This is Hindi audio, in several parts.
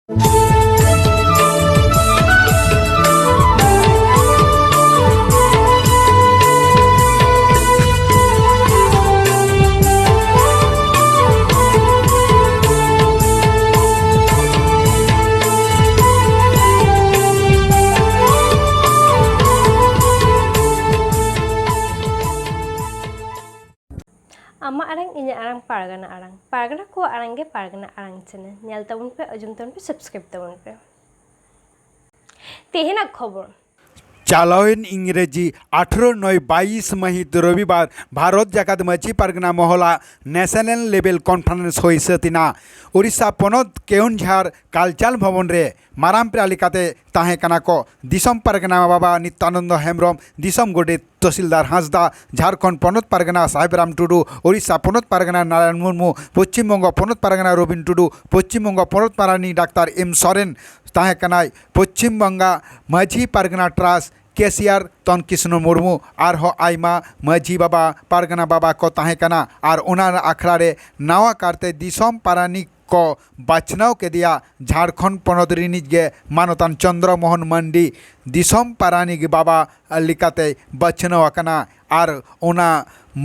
Ama arang inya arang pargana ko arang ge pargana arang channel nyal tabun pe ajum tabun pe subscribe tabun pe तेहना खबर चालौन इंग्रेजी 18/9/22 महित रविवार भारत जाकात मची पारगना महला नेशनल लेवल कॉन्फ्रेंस होइसतिना उड़ीसा पनत केउनझार कालचाल भवन रे माराम प्रालिकाते ताहे कना को दिसम पारगना बाबा नित्यानंद हेम्ब्रम दिसम गोडे तहसीलदार हांसदा झारखंड पनत पारगना साहेबराम टुडू उड़ीसा पनत पारगना नारायण मुर्मू पश्चिम बंग पनत पारगना रबिन टुडू पश्चिम बंग पनत पारानी डाक्तार एम सरेन ताहे कनाय पश्चिम बंगा माझी पारगना ट्रास्ट केसियार तन कृष्ण मुर्मू और आयमा माझी बाबा पारगना बाबा को ताहे कना और उनार आखड़ा रे नावा कारते दिसम पारानी को बाचनाव के दिया झारखंड पनत रिनिज गे मानतान चंद्रमोहन मंडी दिसम पारानी गे बाबा लिकाते बाचनाव कना और उना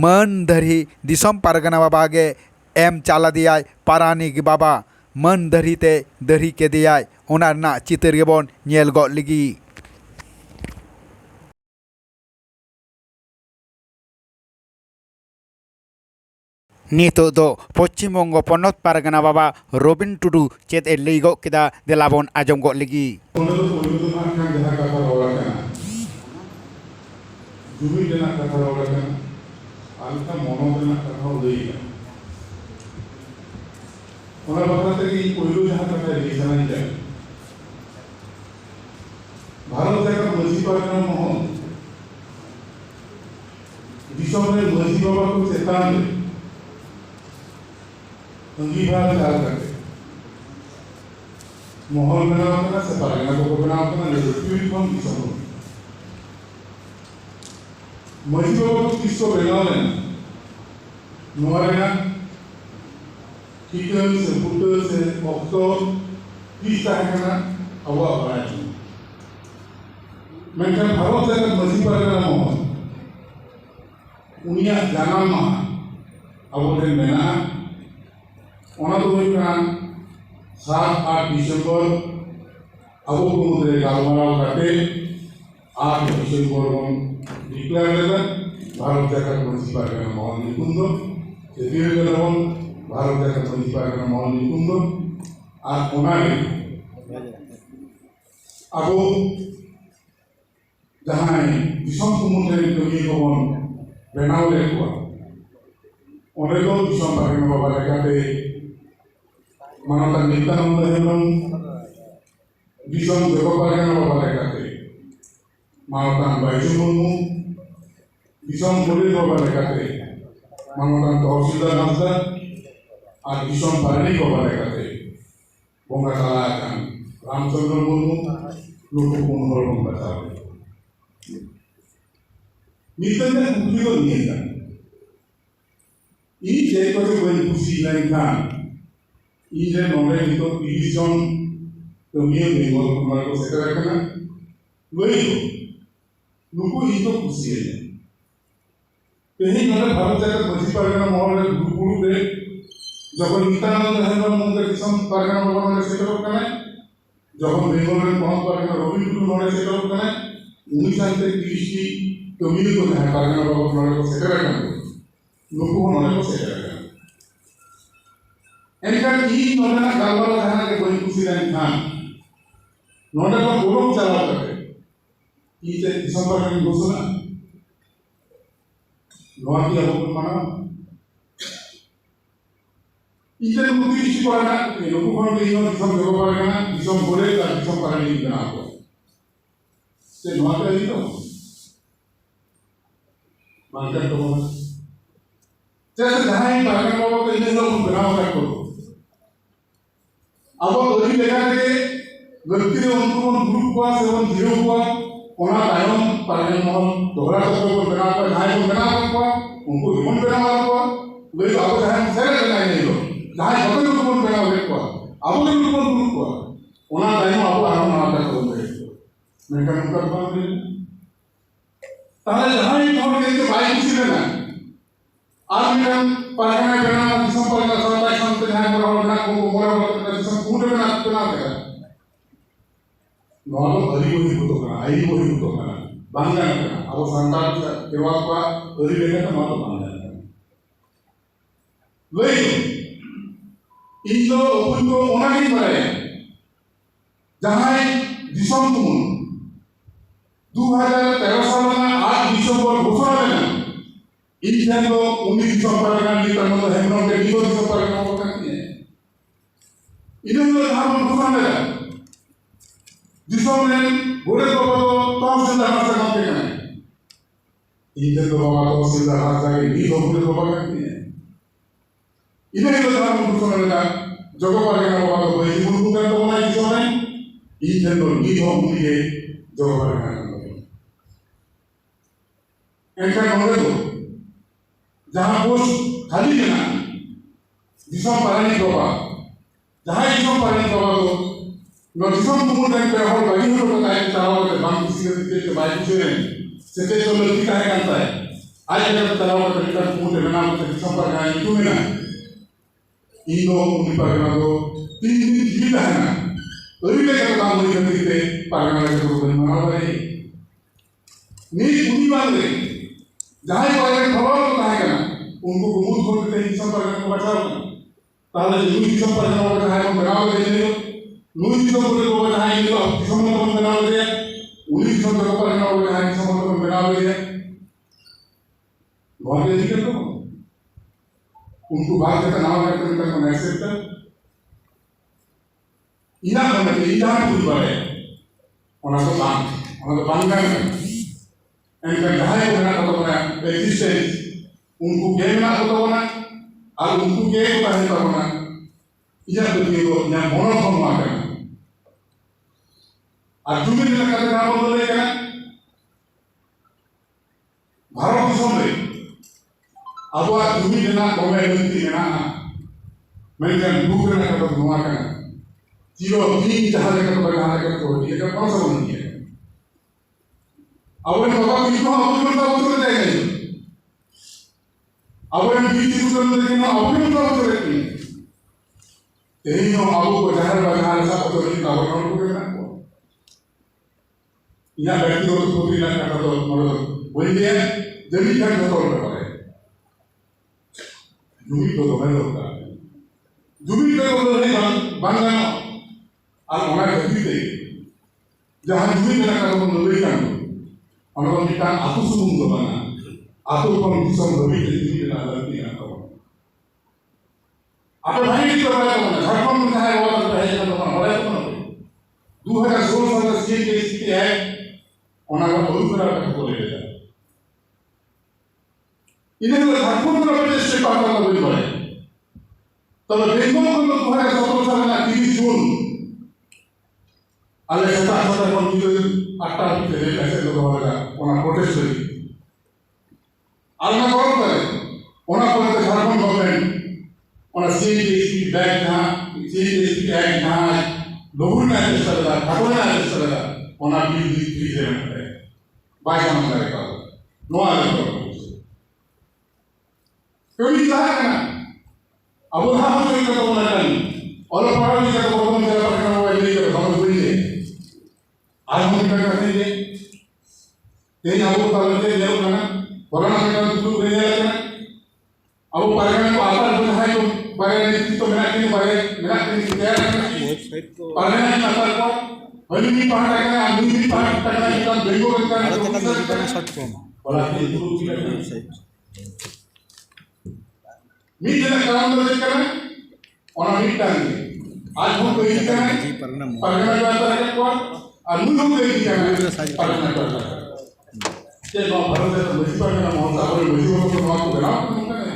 मन धरी दिसम पारगना बाबा गे एम चाला दिया पारानी गे बाबा मन धरीते धरी के दिया उनार ना चितर गेबन नेल गो लिगी नितो दो पश्चिम बंग पनत पारगना बाबा रबिन टुडू चेत ए लैगो केदा देलाबन आजम गो लिगी भारत जाकर मजी पारगना महल दिसम रे मजी बाबा को चेतान अंगीभार चाल करते महल बनाव करना से पारगना को बनाव करना लेकिन हम दिसम मजी बाबा को किसको बनाव लेना नोरेना किचन से फुटर से ऑक्टोर किस तरह का हवा बनाए मेंकन भारत जाकर मजी पारगना महल उनिया जानम मा अब मेना ओना तो हुई 7-8 डिसेम्बर अब को मुद्रे गालमाराव काटे 8 डिसेम्बर बन डिक्लेयर लेगा भारत जाकर मजी पारगना महल निकुंदो से दीर्घ भारत जाकर मजी पारगना महल निकुंदो और ओना अब जहाँ दिसम समुद्र कमी को बनाव लेकुआ ओने को दिसम पारगना बाबा लेकाते मानवता नित्यानंद हेम्ब्रम दिसम देव पारगना बाबा लेकाते मानवता बाइजु मुर्मू दिसम गोडे बाबा लेकाते मानवता तहसीलदार हांसदा और दिसम पारानी बाबा लेकाते बंगा ताला रामचंद्र मुर्मू लोटू कुनहर बंगा ताला नितंजा कुकली को नहीं था ये चेक को जो कोई कुछ नहीं था ये जो नॉलेज तो डिवीजन तो मियो बेंगल हमारे को सेक्टर रखना वही तो लोगों ये तो कुछ है कहीं नॉलेज भारत जाकर मजी पारगना महल में गुरु दे जब नित्यानंद हेम्ब्रम मुंगे दिसम पारगना महल में सेक्टर रखना जब बेंगल में पहुंच पारगना रबिन टुडू महल सेक्टर रखना 1930 की कम्युनिटी को है पारगना बाबा नॉलेज को सेक्टर रखना लोगों को नॉलेज को सेक्टर रखना एनका की नॉलेज ना गालवाला जाना के कोई कुछ नहीं था नॉलेज को बोलो चला करते ये जे दिसंबर में घोषणा नॉर्थ या बोल माना इसे मुक्ति इसी पारगना लोगों को के यो दिसम जगह पारगना दिसम बोले का दिसम पारगना बना को से नॉर्थ है तो मानकर तो जैसे जहाँ ही पारगना बाबा को इन्हें लोग बनाव कर को अब वही देखा कि व्यक्ति ने उनको ग्रुप हुआ सेवन जीरो हुआ उन्हें टाइम पारगना महल दोहरा शब्द को बनाव कर जहाँ को बनाव हुआ उनको ह्यूमन बनाव हुआ वही अब जहाँ सेल बनाए नहीं लोग जहाँ बकरी को बनाव हुआ अब लोग ग्रुप हुआ ᱚᱱᱟ ᱛᱟᱭᱚᱢ ᱟᱵᱚ ᱟᱨᱦᱚᱸ ᱱᱟᱣᱟ ᱠᱟᱛᱷᱟ ᱵᱚᱱ ᱞᱟᱹᱭ ᱢᱮᱱᱠᱷᱟन ᱚᱱᱠᱟ ᱫᱚ ᱵᱟᱝ ᱦᱩᱭ ᱞᱮᱱᱟ ताहले जहां हॉल के बाई खुशी लेना आज मिलन पारगना बना दिसम पारगना सत्ता संत जहां पर होना को मोरा पर दिसम पूरे बना देगा नॉलो हरी कोई तो करा आई कोई तो करा बांगा करा अब संतान केवा को हरी लेगा तो मारो बांगा लई इन दो अपन को ओना नहीं पड़े जहां दिसम तुम 2013 साल में 8 दिसंबर घोषणा लेना इन जन को 19 दिसंबर का नीति मतलब हेमरम के 2 दिसंबर का वो करती है इन्हें जो हम घोषणा लेना दिसंबर में बोले तो कौन से दाना से काम करना है इन जन को बाबा तो सीधा हाथ जाके नी तो बोले तो बाबा करती है इन्हें जो हम घोषणा लेना जगह पर के बाबा तो वही गुरु का तो ना दिसंबर इन जन को नी तो बोले जगह पर एंकर नोले तो जहां पोस्ट खाली लेना दिसम पारानी बाबा जहां दिसम पारानी बाबा तो नो दिसम तुम टाइम पे हॉल बागी हो तो टाइम चलाओ के बांग किसी के बाई से सेटे तो लड़की का है करता है आज अगर चलाओ तो निकल तुम ले बना तो दिसम पर गाय क्यों ना इनो उन्हीं पर ना तो 3 दिन जीवित है ना अभी ले कर काम नहीं करते थे पारगना के तो मना रहे नी उन्हीं बात रे जहां पर खबर होता है ना उनको गुमूत हो देते हैं संपर्क में बचाओ ताले न्यूज़ संपर्क में बचाओ हम बनाओ दे दे न्यूज़ संपर्क में बचाओ ये तो संपर्क में बनाओ दे उन्हीं संपर्क में बनाओ दे संपर्क में बनाओ दे बहुत जल्दी कर दो उनको बात करके नाम करके उनका मैसेज कर इना करने के इना कुछ बारे उन्हें तो बांग का एंकर जहां को बना तो बना एक्सिस्टेंस उनको के बना तो बना और उनको के बना तो बना इधर तो ये वो ना मोनोफोन हुआ करना और जुमिन लगा के नाम बोल रहे हैं भारत दिसम रे अब आ जुमिन ना कमेंटी ना मेंटन बुक ना तो हुआ करना जीरो तीन जहां लेकर तो बना के तो ये का कौन सा बन गया ಅವರನ್ನು ಬಾಬಾ ಇನ್ನು ಅವರಿಂದ ಉತ್ತರ ಇದೆ ಅವರನ್ನು ಬೀಚಿ ಉತ್ತರದಿಂದ ಅವರಿಂದ ಉತ್ತರ ಇದೆ तेनो आबू को जहर बना सब तो नहीं का और को ना को या व्यक्ति को तो भी ना का तो मतलब बोलिए जल्दी कर तो कर रहे जुमी तो मैं होता जुमी तो नहीं बांगना और होना जल्दी दे जहां जुमी ना का तो नहीं का orang kita aku sungguh kemana aku pun bisa lebih dari ini dan lagi apa apa lagi kita berada mana Jharkhand में है वो तो है तो हमारे तो 2016 साल का स्टेट की स्थिति है उन्होंने बहुत बड़ा कदम ले लिया इन्हें तो झारखंड में प्रदेश से पास करना भी पड़े तब देखो तो 2017 साल में 30 जून अलग सत्ता को अट्टा के ऐसे लोग वाला ओना प्रोटेस्ट हुई अलग कौन करे ओना पर झारखंड गवर्नमेंट ओना सीएसपी बैक ना सीएसपी एक्ट ना लोगों ने चेष्टा करा ठाकुर ने चेष्टा करा ओना बिल फ्री से है बाय काम करेगा नो आगे करो क्योंकि क्या है ना अब हम जो इनका तो बोलना नहीं और पढ़ा लिखा तो बोलना चला पढ़ना हुआ नहीं कर हम बोलिए आज हम क्या करते हैं ये आपको पता है ये होगा ना कोरोना के कारण शुरू हो गया है अब पारगना को आता है तो पारगना तो मेरा नहीं क्या है पारगना की आता को वही नहीं पढ़ा है आदमी भी पढ़ा करना है तो बेगो करना है और ये शुरू की है मी जरा काम तो करना और अभी टाइम आज हम तो ये करना है पारगना का आता है को अनुरोध नहीं किया है पारगना करना ये तो भारत में मुझे ना मौका और मुझे को मार को बना नहीं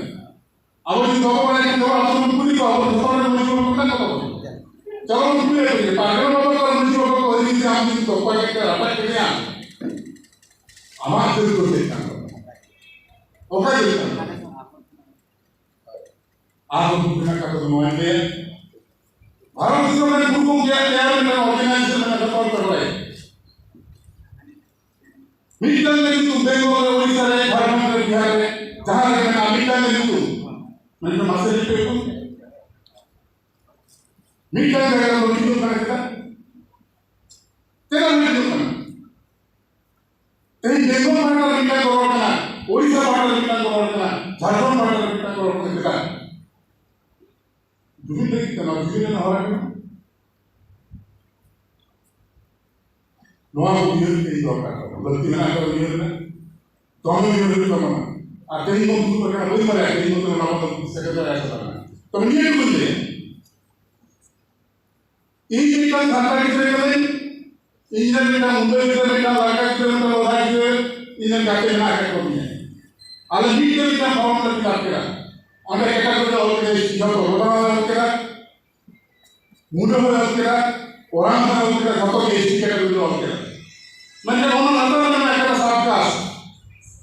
अब जो बाबा वाले के द्वारा हम पूरी बाबा दूसरा ने मुझे को ना करो चलो हम पूरे करेंगे पागल बाबा का मुझे को होली से हम तो पाके के अटक के लिया हमारे दिल को देखना ओके आप पूरा का तो मान ले ভারত দিশমের পূর্ব কেয়ার অর্গানাইজেশন সফল করে মিটার কিন্তু বেঙ্গল ওড়িশারে ঝাড়খণ্ডে বিহারে যাহা দেখেন মিটার কিন্তু মানে মাসে লিখে মিটার জায়গা লিখে করে তেরা মিটার করে এই বেঙ্গল ভাষার মিটার করা না ওড়িশা ভাষার মিটার করা না ঝাড়খণ্ড ভাষার মিটার করা না দুই দেখি কেন দুই না হয় না নোয়া উইয়ার এই দরকার গলতি না করে উইয়ার না তখন উইয়ার কম না আর তেই মত করে ওই মানে এই মত না মত সেক্রেটারি আসা না তো নিয়ে বললে এই যেটা সাঁতার করে গেলেন ইঞ্জিনিয়ারিংটা মুম্বাই থেকে লাগা করে তো লাগে ইঞ্জিনিয়ার কাছে না কাজ করবে আর বিজ্ঞানীটা ফর্মুলা কি লাগবে আমরা এটা করে অলরেডি শিক্ষা প্রবন্ধ করে মুদ্রা করে orang tahu kita foto di kita dulu orang. Mereka orang nanti mereka ada sahabat.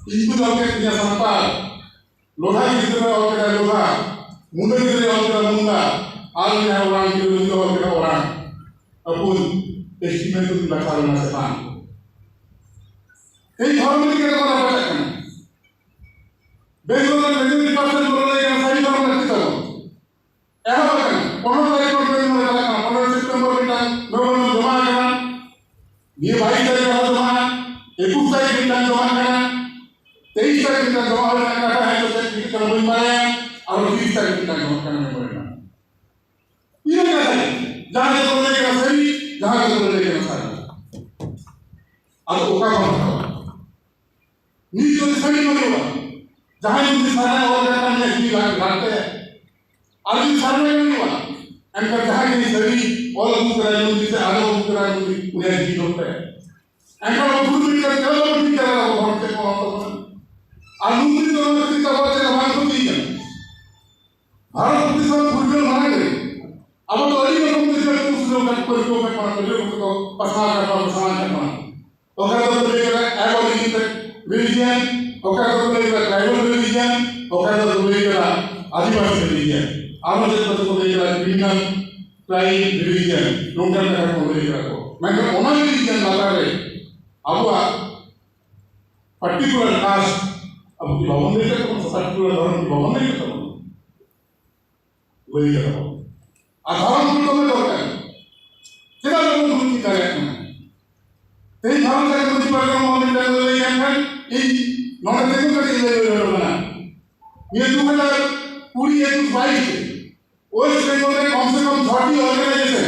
Ibu tahu kita punya sahabat. Loha kita orang kita loha. Muda kita orang kita muda. Alnya orang kita dulu orang kita orang. Apun estimate itu bakal masih pan. Ini orang kita mana baca kan? Bengal majority person boleh yang saya orang kita tahu. Apa kan? Orang saya orang September kita memang joma kan? Dia baik dari orang joma, 21 तारीख kita joma kan? 23 तारीख kita joma kan? Kata itu kita membayar, और 30 तारीख kita joma kan membayar. Ini kan? Jangan boleh kita sendiri, jangan boleh kita salah. Atau oka mana? Ni tu sendiri mana? Jangan itu salah orang kan yang kita ganti. Alim salah mana? Angkat jahat ini sendiri. Orang bukan yang bisa ada orang bukan yang punya hidup ya. Angkat orang bukan yang kalau bicara orang cek orang. Alumni itu orang kita baca orang itu tidak. Harus bisa bukan mana ni. Apa tu lagi orang bisa itu sudah kat pergi mana tu itu pasangan mana. Orang tu boleh aboriginal religion, orang tu boleh tribal religion, orang tu boleh adivasi religion. Apa tu boleh criminal Lain religion, nongkar mereka boleh kerana. Mereka orang religion latar apa particular caste, apa di bawah mereka tu particular orang di bawah mereka tu boleh kerana. Asaran pun kau tak tahu. Kita orang pun tidak tahu. Tapi orang saya pun tidak tahu orang kita boleh kan? Ini nongkar itu kan ini boleh mana? Ia tu kan puri itu baik. West Bengal में कम से कम 30 ऑर्गेनाइजेशन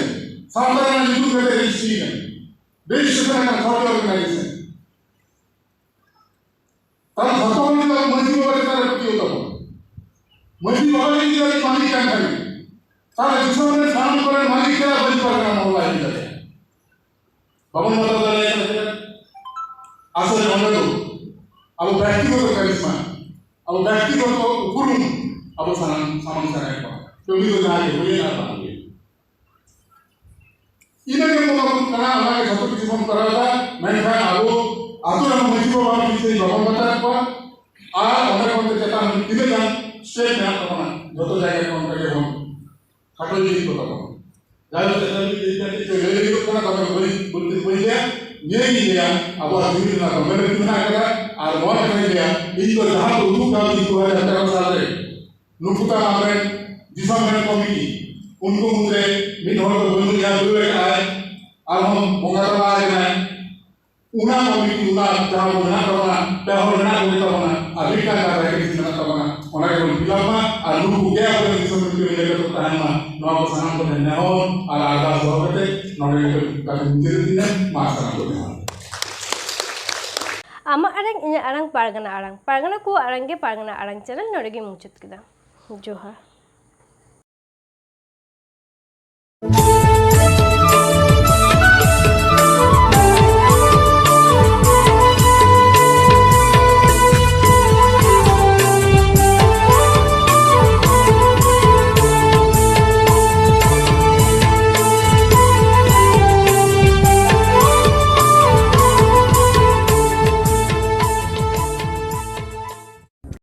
साधारण यूथ में रजिस्ट्री है रजिस्ट्रेशन है 30 ऑर्गेनाइजेशन तार भक्तों में तो मस्जिद वाले तार पति होता है मस्जिद वाले की जो मालिक क्या करे तार जिसमें ने सामने पर मालिक क्या बंद कर रहा है वाला ही करे बाबू माता दाले क्या आसर होने दो अब व्यक्तिगत करिश्मा अब व्यक्तिगत उपरुम अब सामान सारे क्योंकि तो जाने बोले ना पाएंगे इन्हें जो हम करना हमारे छात्रों की जिम्मेदारी करा था मैंने कहा अब आतुर हम मुझे को बात किसी बाबा बता रहा हमारे कौन से चेता हम किधर जान स्टेट में आता हूँ जो तो जाएगा कौन करे हम खाटो जी को बताओ जाओ चेता भी देखते हैं जो ले लियो करना तो मैं बोल दिया ये ही लिया अब आज भी ना मैंने कितना करा और बहुत कर दिया इनको जहाँ तो उनको काम इनको है जाता है सारे नुपुता हमारे डिफामेंट कमिटी उनको मुझे मिनहोर को बोलने या बोले का है और हम मुकाबला आ गए उना कमिटी उना जहाँ उना करना पहले उना बोले करना अभी क्या कर रहे हैं किसी ने करना उन्हें को बिलामा और लोग क्या बोले किसी ने भी लेकर तो कहना नौ पसंद को देना हो और आधा सौ करते नौ लेकर कभी मुझे दिन मास्टर को देना Ama arang inya arang pargana ko arang ge pargana arang channel nore ge muchut kida. Johar.